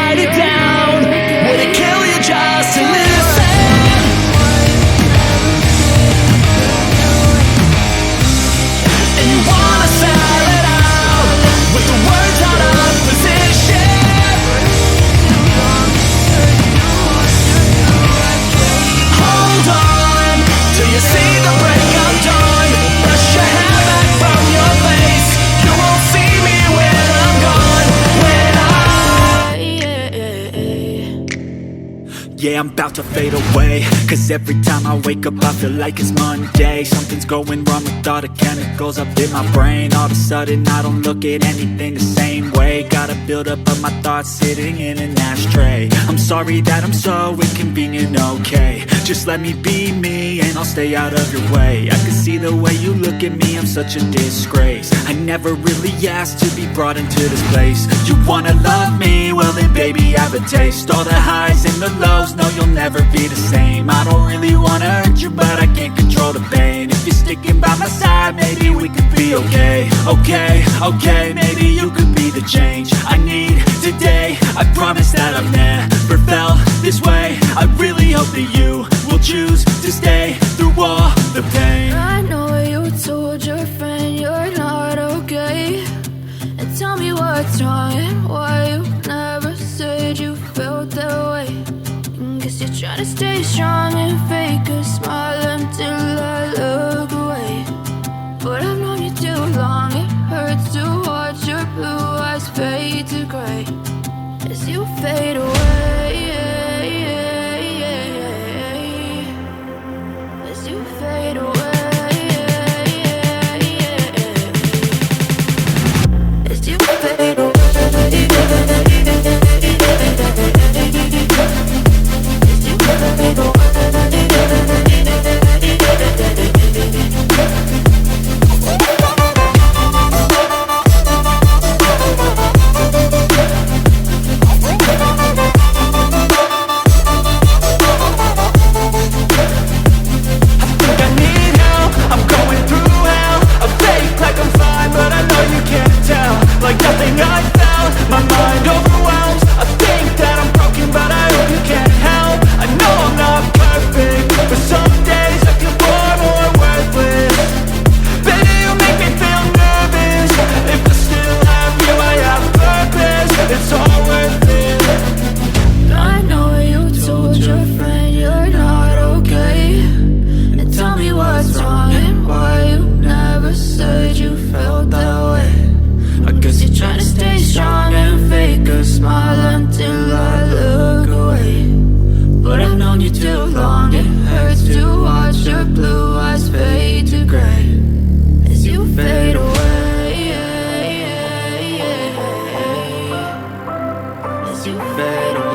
write it down? Would it kill you just to listen? And you wanna sell it out with the words out of position. Hold on till you see the break of dawn. Brush your hair back from your face. You won't see me when I'm gone. Yeah, I'm about to fade away, cause every time I wake up I feel like it's Monday. Something's going wrong with all the chemicals up in my brain. All of a sudden I don't look at anything the same way. Got a buildup of my thoughts sitting in an ashtray. I'm sorry that I'm so inconvenient, okay. Just let me be me and I'll stay out of your way. I can see the way you look at me, I'm such a disgrace. I never really asked to be brought into this place. You wanna love me? Well then baby have a taste. All the highs and the lows, no you'll never be the same. I don't really wanna hurt you but I can't control the pain. If you're sticking by my side maybe we could be okay. Okay, maybe you could be the change I need today. I promise that I've never felt this way. I really hope that you will choose to stay through all the pain. I know you told your friend you're not okay, and tell me what's wrong and why you never said you felt that way. Guess you're trying to stay strong and fake a smile until I look away. But I've known you too long, it hurts to watch your blue eyes fade to gray as you fade away. As you fade away. As you fade away. Like nothing I felt, my mind overwhelms. I think that I'm broken but I hope you can't help. I know I'm not perfect, but some days I feel far more worthless. Baby, you make me feel nervous. If I still have you, I have purpose. It's all worth it. I know you told your friend you're not okay, and tell me what's wrong and why you never said you felt that way. I guess you're trying to stay strong and fake a smile until I look away. But I've known you too long, it hurts to watch your blue eyes fade to gray as you fade away. As you fade away.